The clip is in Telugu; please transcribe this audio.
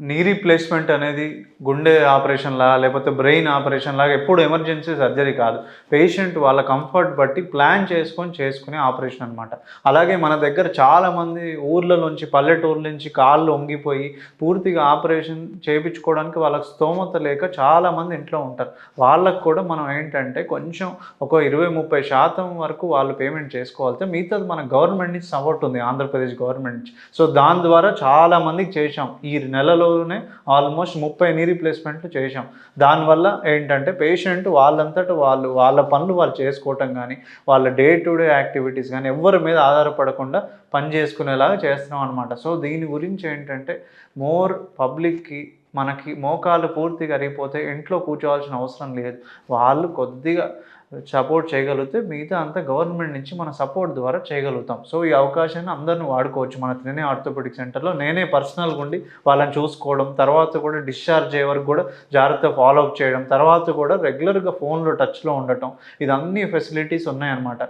నీ రీప్లేస్‌మెంట్ అనేది గుండె ఆపరేషన్‌లా లేకపోతే బ్రెయిన్ ఆపరేషన్‌లాగా ఎప్పుడు ఎమర్జెన్సీ సర్జరీ కాదు. పేషెంట్ వాళ్ళ కంఫర్ట్ బట్టి ప్లాన్ చేసుకునే ఆపరేషన్ అనమాట. అలాగే మన దగ్గర చాలామంది ఊర్ల నుంచి, పల్లెటూర్ల నుంచి కాళ్ళు వంగిపోయి పూర్తిగా ఆపరేషన్ చేపించుకోవడానికి వాళ్ళకి స్తోమత లేక చాలామంది ఇంట్లో ఉంటారు. వాళ్ళకి కూడా మనం ఏంటంటే కొంచెం ఒక 20, 30% వరకు వాళ్ళు పేమెంట్ చేసుకోగలిగితే మిగతాది మన గవర్నమెంట్ నుంచి సపోర్ట్ ఉంది. ఆంధ్రప్రదేశ్ గవర్నమెంట్ నుంచి. సో, దాని ద్వారా చాలా మందికి చేశాం. ఈ నెలలోనే ఆల్మోస్ట్ 30 నీ రీప్లేస్‌మెంట్లు చేశాం. దానివల్ల ఏంటంటే పేషెంట్ వాళ్ళంతట వాళ్ళు వాళ్ళ పనులు వాళ్ళు చేసుకోవటం గానీ, వాళ్ళ డే టు డే యాక్టివిటీస్ గానీ ఎవ్వరి మీద ఆధారపడకుండా పని చేసుకునేలాగా చేస్తున్నాం అనమాట. సో, దీని గురించి ఏంటంటే పబ్లిక్‌కి మనకి మోకాళ్ళు పూర్తిగా అరిగిపోతే ఇంట్లో కూర్చోవాల్సిన అవసరం లేదు. వాళ్ళు కొద్దిగా సపోర్ట్ చేయగలిగితే మిగతా అంతా గవర్నమెంట్ నుంచి మన సపోర్ట్ ద్వారా చేయగలుగుతాం. సో, ఈ అవకాశాన్ని అందరిని వాడుకోవచ్చు. మన త్రినే ఆర్థోపెడిక్ సెంటర్‌లో నేనే పర్సనల్‌గా ఉండి వాళ్ళని చూసుకోవడం, తర్వాత కూడా డిశ్చార్జ్ అయ్యే వరకు కూడా జాగ్రత్తగా ఫాలో అప్ చేయడం, తర్వాత కూడా రెగ్యులర్‌గా ఫోన్‌లో టచ్‌లో ఉండటం, ఇదన్నీ ఫెసిలిటీస్ ఉన్నాయన్నమాట.